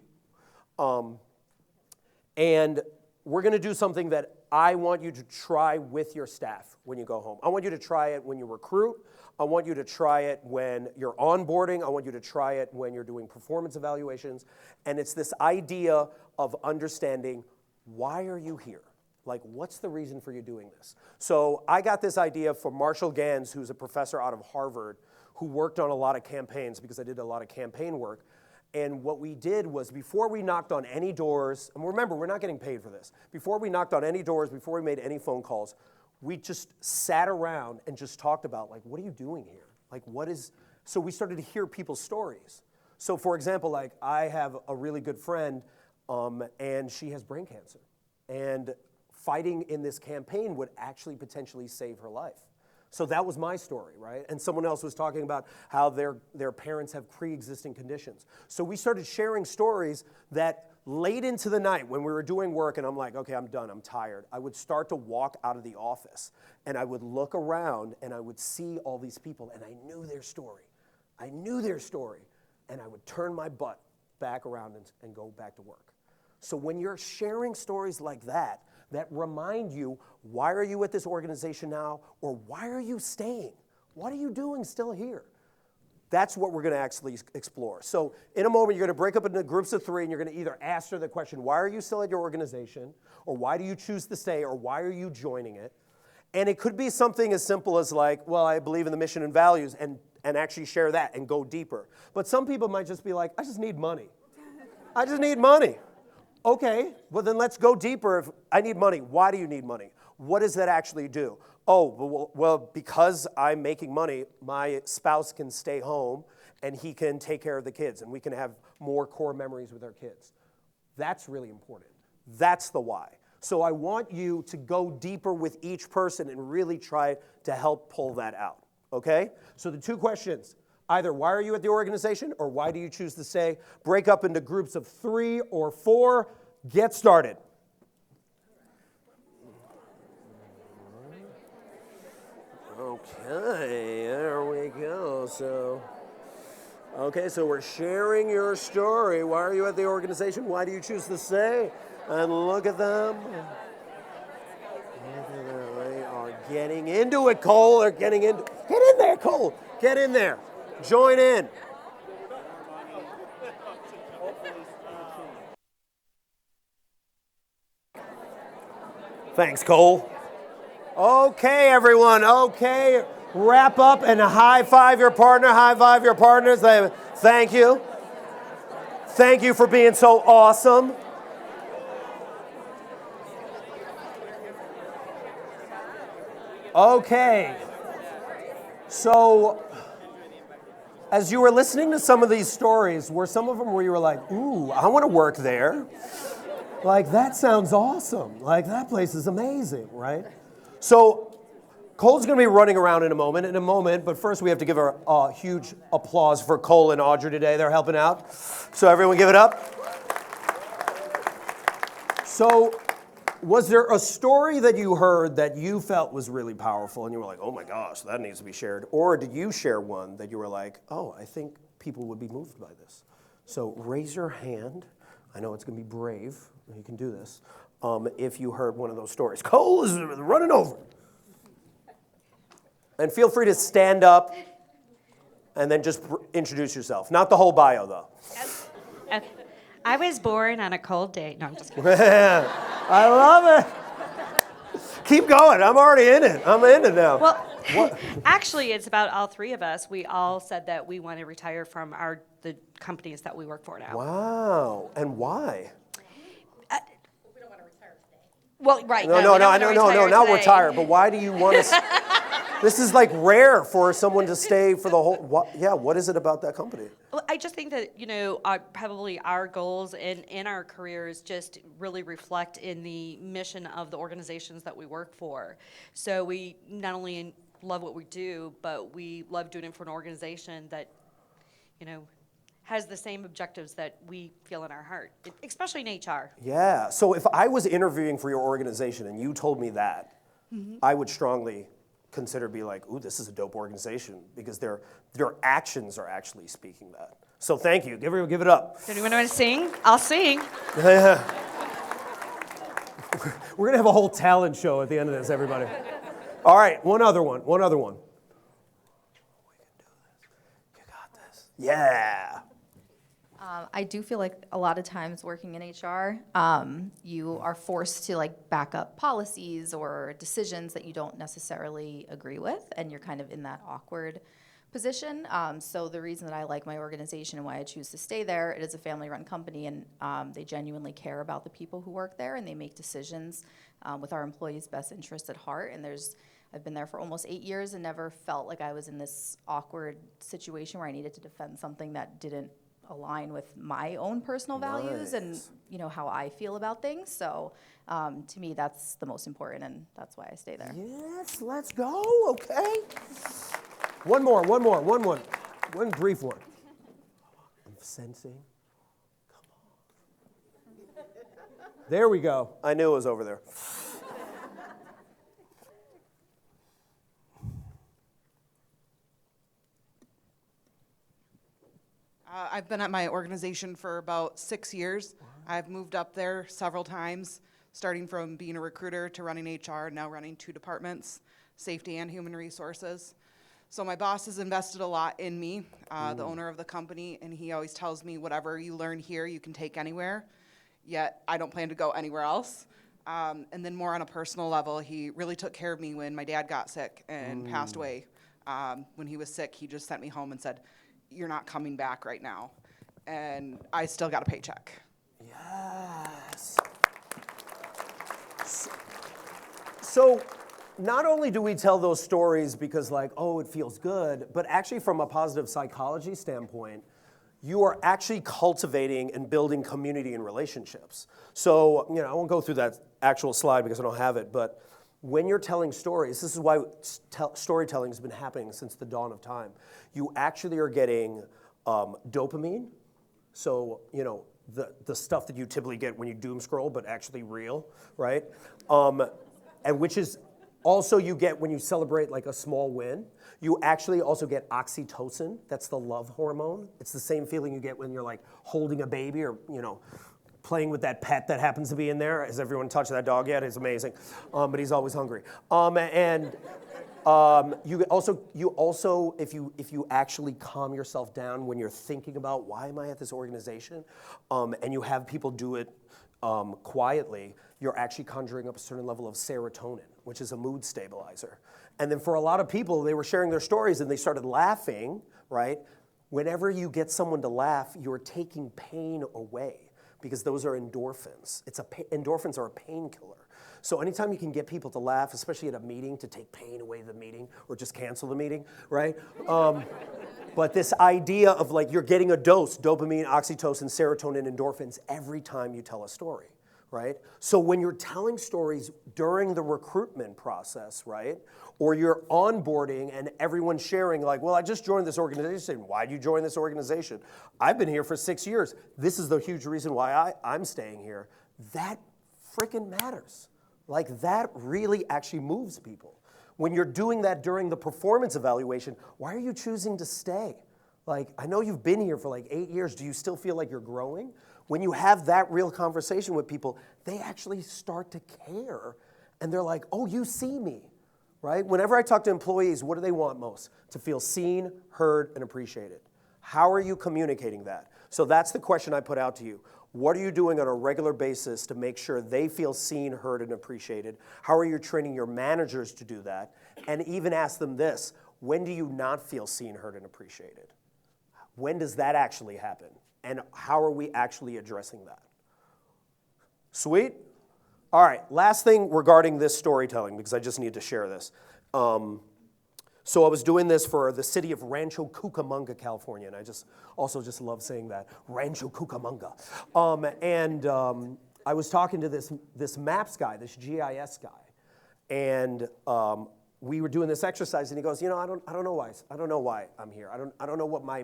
And we're going to do something that I want you to try with your staff when you go home. I want you to try it when you recruit. I want you to try it when you're onboarding. I want you to try it when you're doing performance evaluations. And it's this idea of understanding, why are you here? Like, what's the reason for you doing this? So I got this idea from Marshall Gans, who's a professor out of Harvard, who worked on a lot of campaigns because I did a lot of campaign work. And what we did was, before we knocked on any doors, and remember, we're not getting paid for this. Before we knocked on any doors, before we made any phone calls, we just sat around and just talked about, like, what are you doing here? Like, so we started to hear people's stories. So for example, like, I have a really good friend, and she has brain cancer. And fighting in this campaign would actually potentially save her life. So that was my story, right? And someone else was talking about how their parents have pre-existing conditions. So we started sharing stories that late into the night when we were doing work, and I'm like, okay, I'm done, I'm tired. I would start to walk out of the office, and I would look around, and I would see all these people, and I knew their story. I knew their story, and I would turn my butt back around and go back to work. So when you're sharing stories like that remind you, why are you at this organization now, or why are you staying? What are you doing still here? That's what we're going to actually explore. So in a moment, you're going to break up into groups of 3, and you're going to either ask her the question, why are you still at your organization, or why do you choose to stay, or why are you joining it? And it could be something as simple as like, well, I believe in the mission and values, and actually share that and go deeper. But some people might just be like, I just need money. I just need money. Okay, well then let's go deeper. If I need money, why do you need money? What does that actually do? Oh, well, because I'm making money, my spouse can stay home and he can take care of the kids and we can have more core memories with our kids. That's really important. That's the why. So I want you to go deeper with each person and really try to help pull that out, okay? So the 2 questions. Either why are you at the organization or why do you choose to stay? Break up into groups of 3 or 4. Get started. Okay, there we go. So we're sharing your story. Why are you at the organization? Why do you choose to stay? And look at them. They are getting into it, Cole. They're getting into. Get in there, Cole. Get in there. Join in. Thanks, Cole. Okay, everyone. Okay, wrap up and high five your partner. High five your partners. Thank you. Thank you for being so awesome. Okay. So, as you were listening to some of these stories, were some of them where you were like, ooh, I want to work there? Like, that sounds awesome. Like, that place is amazing, right? So, Cole's going to be running around in a moment, but first we have to give a huge applause for Cole and Audrey today. They're helping out. So everyone give it up. So, was there a story that you heard that you felt was really powerful and you were like, oh my gosh, that needs to be shared? Or did you share one that you were like, oh, I think people would be moved by this? So raise your hand. I know it's going to be brave. You can do this. If you heard one of those stories. Cole is running over. And feel free to stand up and then just introduce yourself. Not the whole bio, though. I was born on a cold day. No, I'm just kidding. I love it. Keep going. I'm already in it. I'm in it now. Well, actually, it's about all 3 of us. We all said that we want to retire from the companies that we work for now. Wow. And why? We don't want to retire today. Well, right. No, not retire. But why do you want to? This is like rare for someone to stay for the whole. What is it about that company? Well, I just think that, probably our goals in our careers just really reflect in the mission of the organizations that we work for. So we not only love what we do, but we love doing it for an organization that, has the same objectives that we feel in our heart, especially in HR. Yeah. So if I was interviewing for your organization and you told me that, I would strongly consider be like, ooh, this is a dope organization because their actions are actually speaking that. So thank you. Give it up. Does anyone want to sing? I'll sing. We're gonna have a whole talent show at the end of this, everybody. All right, one other one. We can do this. You got this. Yeah. I do feel like a lot of times working in HR, you are forced to like back up policies or decisions that you don't necessarily agree with, and you're kind of in that awkward position. So the reason that I like my organization and why I choose to stay there, it is a family-run company, and they genuinely care about the people who work there, and they make decisions with our employees' best interest at heart. And I've been there for almost 8 years and never felt like I was in this awkward situation where I needed to defend something that didn't align with my own personal values and how I feel about things. So to me, that's the most important, and that's why I stay there. Yes, let's go. Okay. One more. One brief one. I'm sensing. Come on. There we go. I knew it was over there. I've been at my organization for about 6 years. I've moved up there several times, starting from being a recruiter to running HR, now running 2 departments, safety and human resources. So my boss has invested a lot in me, the owner of the company, and he always tells me whatever you learn here, you can take anywhere, yet I don't plan to go anywhere else. And then more on a personal level, he really took care of me when my dad got sick and passed away. When he was sick, he just sent me home and said, "You're not coming back right now." And I still got a paycheck. Yes. So not only do we tell those stories because it feels good, but actually from a positive psychology standpoint, you are actually cultivating and building community and relationships. So, I won't go through that actual slide because I don't have it, but when you're telling stories, this is why storytelling has been happening since the dawn of time. You actually are getting dopamine, so, the stuff that you typically get when you doom scroll, but actually real, right? And which is also you get when you celebrate like a small win. You actually also get oxytocin. That's the love hormone. It's the same feeling you get when you're like holding a baby or, playing with that pet that happens to be in there. Has everyone touched that dog yet? It's amazing, but he's always hungry. You also, if you actually calm yourself down when you're thinking about why am I at this organization, and you have people do it quietly, you're actually conjuring up a certain level of serotonin, which is a mood stabilizer. And then for a lot of people, they were sharing their stories and they started laughing, right? Whenever you get someone to laugh, you're taking pain away because those are endorphins. Endorphins are a painkiller. So anytime you can get people to laugh, especially at a meeting, to take pain away the meeting or just cancel the meeting, right? But this idea of like you're getting a dose, dopamine, oxytocin, serotonin, endorphins, every time you tell a story, right? So when you're telling stories during the recruitment process, right? Or you're onboarding and everyone's sharing like, well, I just joined this organization. Why'd you join this organization? I've been here for 6 years. This is the huge reason why I'm staying here. That freaking matters. Like that really actually moves people. When you're doing that during the performance evaluation, why are you choosing to stay? Like, I know you've been here for like 8 years. Do you still feel like you're growing? When you have that real conversation with people, they actually start to care. And they're like, oh, you see me, right? Whenever I talk to employees, what do they want most? To feel seen, heard, and appreciated. How are you communicating that? So that's the question I put out to you. What are you doing on a regular basis to make sure they feel seen, heard, and appreciated? How are you training your managers to do that? And even ask them this, when do you not feel seen, heard, and appreciated? When does that actually happen? And how are we actually addressing that? Sweet? All right, last thing regarding this storytelling, because I just need to share this. So I was doing this for the city of Rancho Cucamonga, California, and I also love saying that, Rancho Cucamonga. I was talking to this maps guy, this GIS guy, and we were doing this exercise, and he goes, I don't know why I'm here. I don't know what my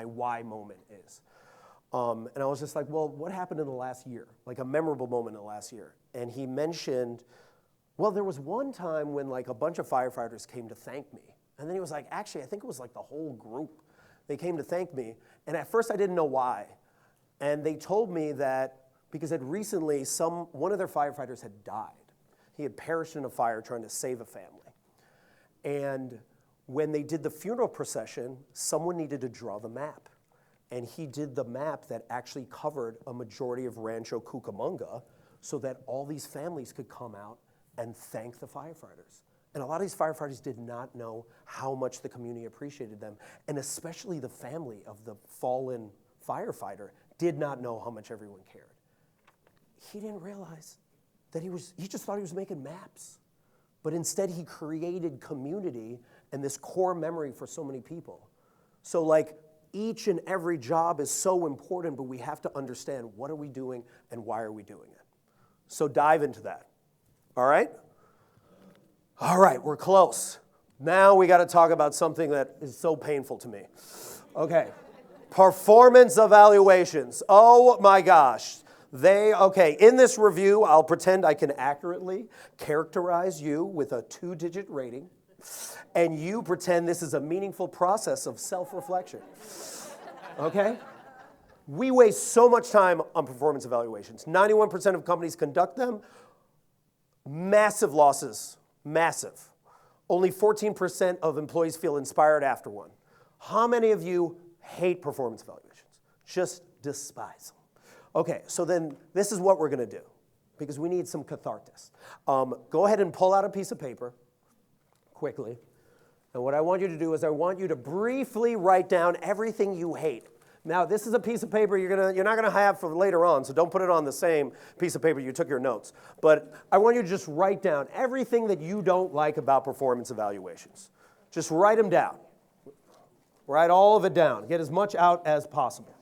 why moment is. And I was just like, well, what happened in the last year? Like a memorable moment in the last year. And he mentioned, well, there was one time when like a bunch of firefighters came to thank me. And then he was like, actually, I think it was like the whole group. They came to thank me. And at first I didn't know why. And they told me that because recently one of their firefighters had died. He had perished in a fire trying to save a family. And when they did the funeral procession, someone needed to draw the map. And he did the map that actually covered a majority of Rancho Cucamonga so that all these families could come out and thank the firefighters. And a lot of these firefighters did not know how much the community appreciated them, and especially the family of the fallen firefighter did not know how much everyone cared. He didn't realize that he just thought he was making maps. But instead he created community and this core memory for so many people. So like each and every job is so important, but we have to understand what are we doing and why are we doing it. So dive into that. All right? All right, we're close. Now we got to talk about something that is so painful to me. Okay. Performance evaluations. Oh my gosh. In this review, I'll pretend I can accurately characterize you with a 2-digit rating, and you pretend this is a meaningful process of self-reflection. Okay? We waste so much time on performance evaluations. 91% of companies conduct them. Massive losses. Massive. Only 14% of employees feel inspired after one. How many of you hate performance evaluations? Just despise them. Okay, so then this is what we're going to do, because we need some catharsis. Go ahead and pull out a piece of paper quickly. And what I want you to do is I want you to briefly write down everything you hate. Now, this is a piece of paper you're not going to have for later on, so don't put it on the same piece of paper you took your notes. But I want you to just write down everything that you don't like about performance evaluations. Just write them down. Write all of it down. Get as much out as possible.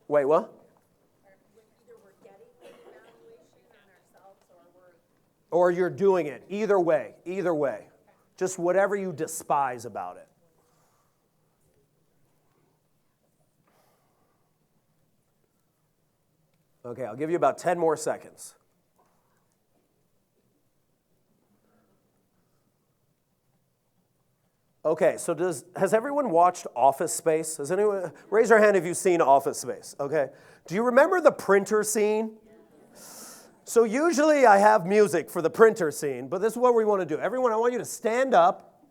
Wait, what? Either we're getting the evaluation on ourselves or Or you're doing it. Either way. Either way. Just whatever you despise about it. Okay, I'll give you about 10 more seconds. Okay, so has everyone watched Office Space? Has anyone, raise your hand if you've seen Office Space, okay? Do you remember the printer scene? So usually I have music for the printer scene, but this is what we want to do. Everyone, I want you to stand up.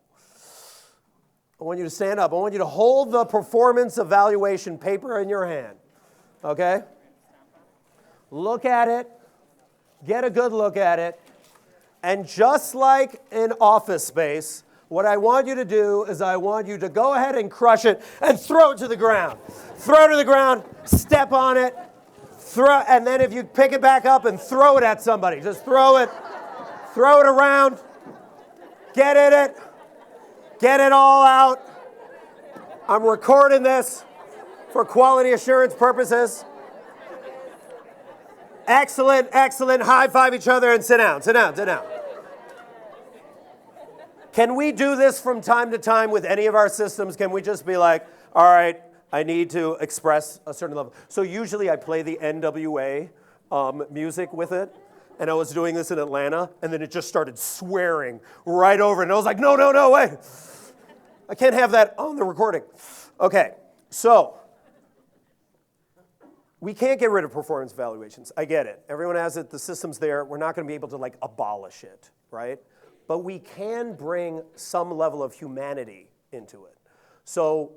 I want you to stand up. I want you to hold the performance evaluation paper in your hand, okay? Look at it. Get a good look at it. And just like in Office Space, what I want you to do is I want you to go ahead and crush it and throw it to the ground. Throw it to the ground, step on it, and then if you pick it back up and throw it at somebody, just throw it around, get it all out. I'm recording this for quality assurance purposes. Excellent, excellent. High five each other and sit down, sit down, sit down. Can we do this from time to time with any of our systems? Can we just be like, all right, I need to express a certain level. So usually I play the NWA music with it. And I was doing this in Atlanta, and then it just started swearing right over. And I was like, no, wait. I can't have that on the recording. Okay, so we can't get rid of performance evaluations. I get it. Everyone has it. The system's there. We're not going to be able to abolish it, right? But we can bring some level of humanity into it. So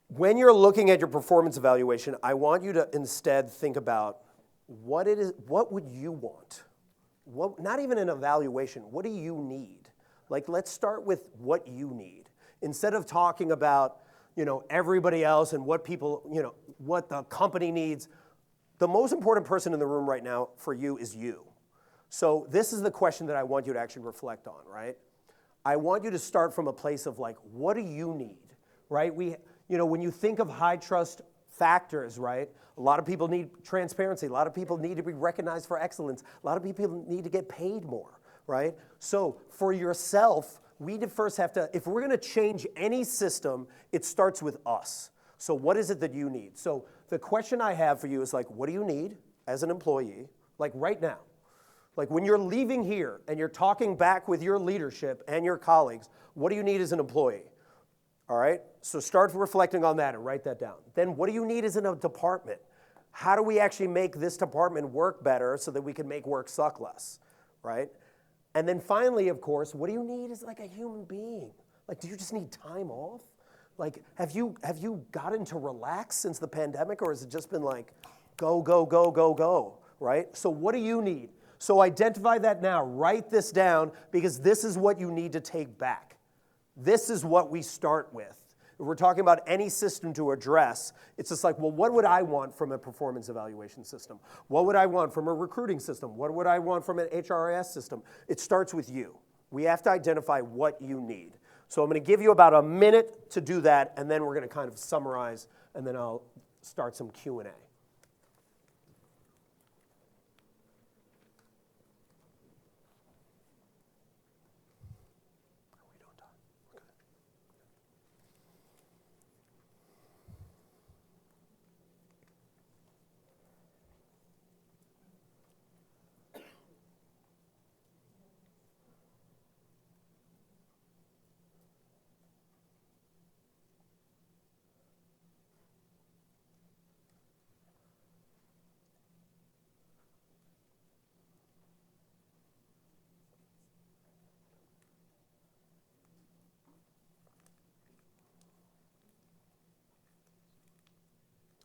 when you're looking at your performance evaluation, I want you to instead think about what would you want? Not even an evaluation. What do you need? Let's start with what you need. Instead of talking about, everybody else and what people, what the company needs, the most important person in the room right now for you is you. So this is the question that I want you to actually reflect on, right? I want you to start from a place of what do you need, right? When you think of high trust factors, right? A lot of people need transparency. A lot of people need to be recognized for excellence. A lot of people need to get paid more, right? So for yourself, we first have to, if we're going to change any system, it starts with us. So what is it that you need? So the question I have for you is what do you need as an employee, right now? When you're leaving here and you're talking back with your leadership and your colleagues, what do you need as an employee? All right? So start reflecting on that and write that down. Then what do you need as in a department? How do we actually make this department work better so that we can make work suck less, right? And then finally, of course, what do you need as like a human being? Like, do you just need time off? Like, have you gotten to relax since the pandemic, or has it just been like, go, go, go, go, go, right? So what do you need? So identify that now. Write this down, because this is what you need to take back. This is what we start with. If we're talking about any system to address, it's just like, well, what would I want from a performance evaluation system? What would I want from a recruiting system? What would I want from an HRIS system? It starts with you. We have to identify what you need. So I'm going to give you about a minute to do that, and then we're going to kind of summarize, and then I'll start some Q&A.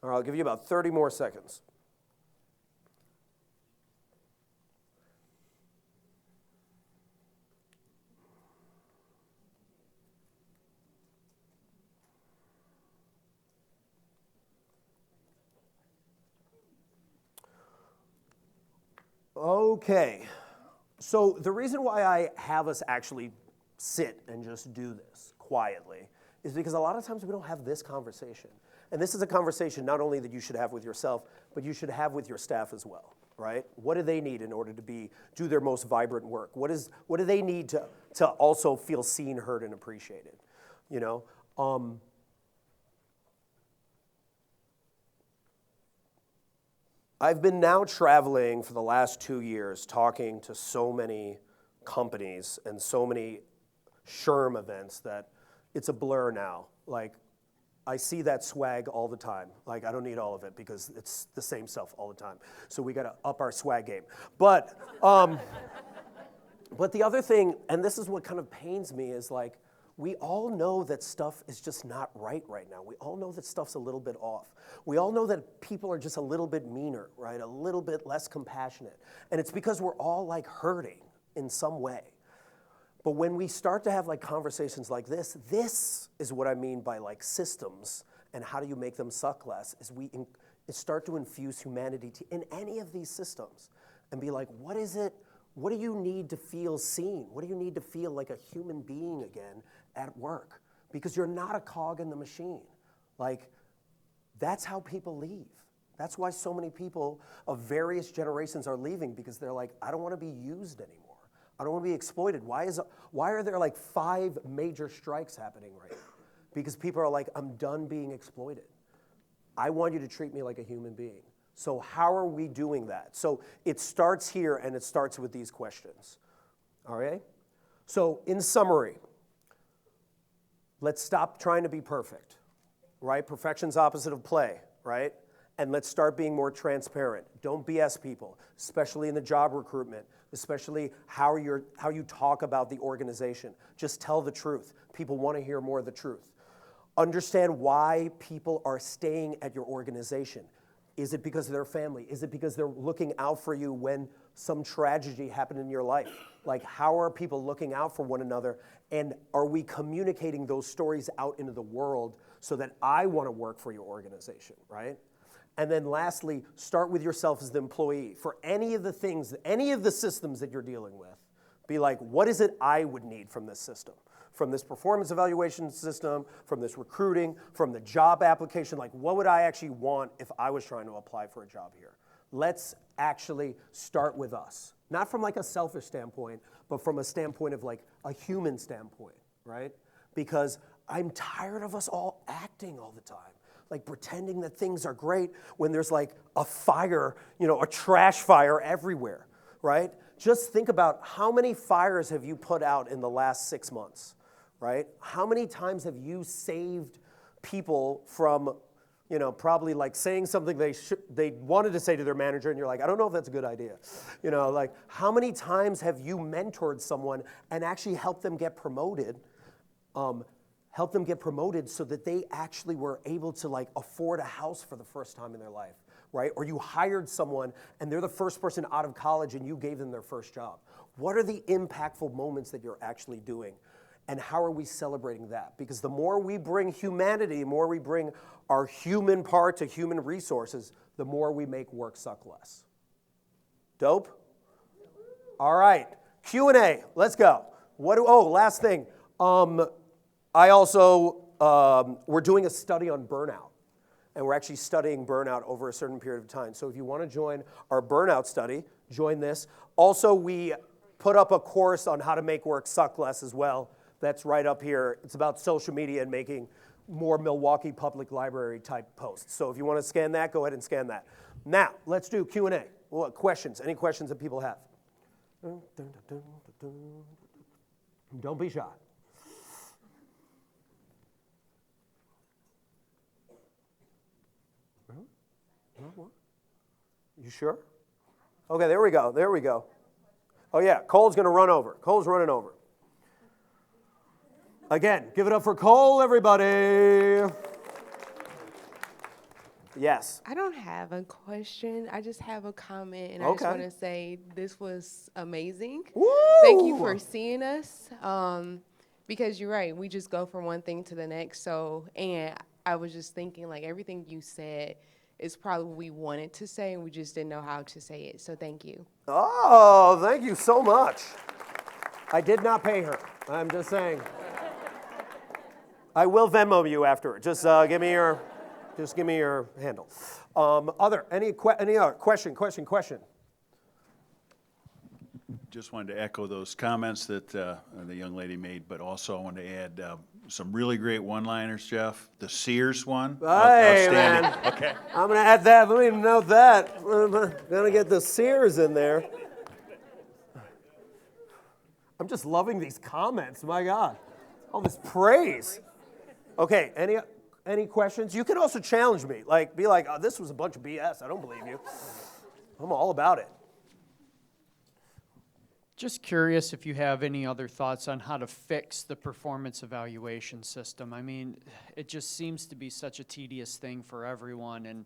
All right, I'll give you about 30 more seconds. Okay, so the reason why I have us actually sit and just do this quietly is because a lot of times we don't have this conversation. And this is a conversation not only that you should have with yourself, but you should have with your staff as well, right? What do they need in order to do their most vibrant work? What do they need to also feel seen, heard, and appreciated? You know, I've been now traveling for the last 2 years, talking to so many companies and so many MISHRM events that it's a blur now. Like, I see that swag all the time. Like, I don't need all of it because it's the same stuff all the time. So we got to up our swag game. But the other thing, and this is what kind of pains me, is like, we all know that stuff is just not right now. We all know that stuff's a little bit off. We all know that people are just a little bit meaner, right? A little bit less compassionate. And it's because we're all like hurting in some way. But when we start to have like conversations like this is what I mean by like systems and how do you make them suck less, is we start to infuse humanity in any of these systems and be like, what is it? What do you need to feel seen? What do you need to feel like a human being again at work? Because you're not a cog in the machine. Like, that's how people leave. That's why so many people of various generations are leaving, because they're like, I don't want to be used anymore. I don't want to be exploited. Why are there like 5 major strikes happening right now? Because people are like, I'm done being exploited. I want you to treat me like a human being. So how are we doing that? So it starts here, and it starts with these questions. All right? So in summary, let's stop trying to be perfect, right? Perfection's opposite of play, right? And let's start being more transparent. Don't BS people, especially in the job recruitment, especially how you talk about the organization. Just tell the truth. People want to hear more of the truth. Understand why people are staying at your organization. Is it because of their family? Is it because they're looking out for you when some tragedy happened in your life? Like, how are people looking out for one another? And are we communicating those stories out into the world so that I want to work for your organization, right? And then lastly, start with yourself as the employee. For any of the things, any of the systems that you're dealing with, be like, what is it I would need from this system? From this performance evaluation system, from this recruiting, from the job application, like what would I actually want if I was trying to apply for a job here? Let's actually start with us. Not from like a selfish standpoint, but from a standpoint of like a human standpoint, right? Because I'm tired of us all acting all the time. Like pretending that things are great when there's like a fire, a trash fire everywhere, right? Just think about how many fires have you put out in the last 6 months, right? How many times have you saved people from, probably like saying something they wanted to say to their manager, and you're like, I don't know if that's a good idea. Like how many times have you mentored someone and actually helped them get promoted? So that they actually were able to like afford a house for the first time in their life, right? Or you hired someone and they're the first person out of college and you gave them their first job. What are the impactful moments that you're actually doing? And how are we celebrating that? Because the more we bring humanity, the more we bring our human part to human resources, the more we make work suck less. Dope? All right, Q&A, let's go. Last thing. I also, we're doing a study on burnout, and we're actually studying burnout over a certain period of time. So if you want to join our burnout study, join this. Also, we put up a course on how to make work suck less as well. That's right up here. It's about social media and making more Milwaukee Public Library type posts. So if you want to scan that, go ahead and scan that. Now, let's do Q&A. Questions? Any questions that people have? Don't be shy. You sure? Okay, there we go. Oh yeah, Cole's gonna run over. Cole's running over. Again, give it up for Cole, everybody. Yes. I don't have a question. I just have a comment, and I Okay. just want to say this was amazing. Woo! Thank you for seeing us. Because you're right, we just go from one thing to the next. So, and I was just thinking, like, everything you said is probably what we wanted to say, and we just didn't know how to say it. So thank you. Oh, thank you so much. I did not pay her. I'm just saying. I will Venmo you afterward. Just give me your handle. Any other question? Just wanted to echo those comments that the young lady made, but also I wanted to add some really great one-liners, Jeff. The Sears one, Hey, outstanding. man. Okay. I'm going to add that. Let me note that. Going to get the Sears in there. I'm just loving these comments. My God. All this praise. Okay, any questions? You can also challenge me. Like, be like, oh, this was a bunch of BS. I don't believe you. I'm all about it. Just curious if you have any other thoughts on how to fix the performance evaluation system. I mean, it just seems to be such a tedious thing for everyone. And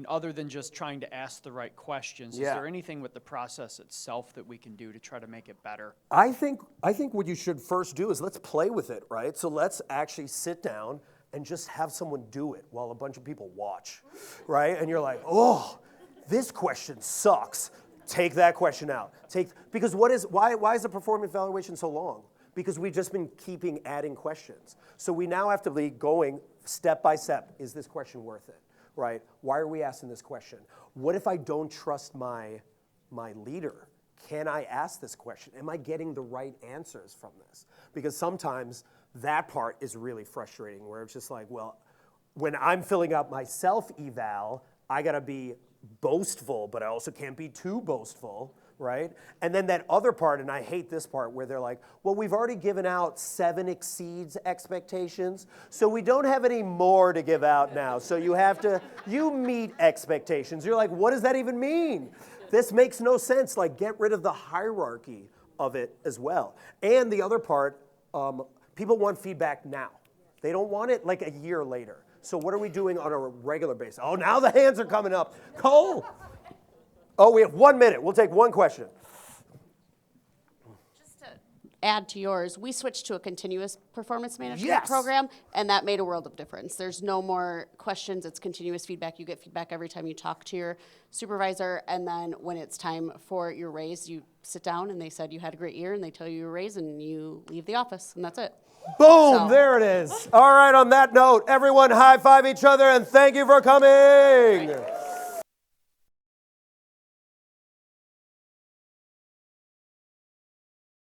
other than just trying to ask the right questions, is there anything with the process itself that we can do to try to make it better? I think what you should first do is let's play with it, right? So let's actually sit down and just have someone do it while a bunch of people watch, right? And you're like, oh, this question sucks. Take that question out. Because why is the performance evaluation so long? Because we've just been adding questions. So we now have to be going step by step. Is this question worth it, right? Why are we asking this question? What if I don't trust my leader? Can I ask this question? Am I getting the right answers from this? Because sometimes that part is really frustrating where it's just like, well, when I'm filling out my self-eval, I gotta be boastful, but I also can't be too boastful, right? And then that other part, and I hate this part, where they're like, well, we've already given out 7 exceeds expectations, so we don't have any more to give out now. So you meet expectations. You're like, what does that even mean? This makes no sense. Like, get rid of the hierarchy of it as well. And the other part, people want feedback now. They don't want it like a year later. So what are we doing on a regular basis? Oh, now the hands are coming up. Cole. Oh, we have 1 minute. We'll take one question. Just to add to yours, we switched to a continuous performance management program, and that made a world of difference. There's no more questions. It's continuous feedback. You get feedback every time you talk to your supervisor, and then when it's time for your raise, you sit down, and they said you had a great year, and they tell you your raise, and you leave the office, and that's it. Boom, there it is. All right, on that note, everyone high five each other and thank you for coming.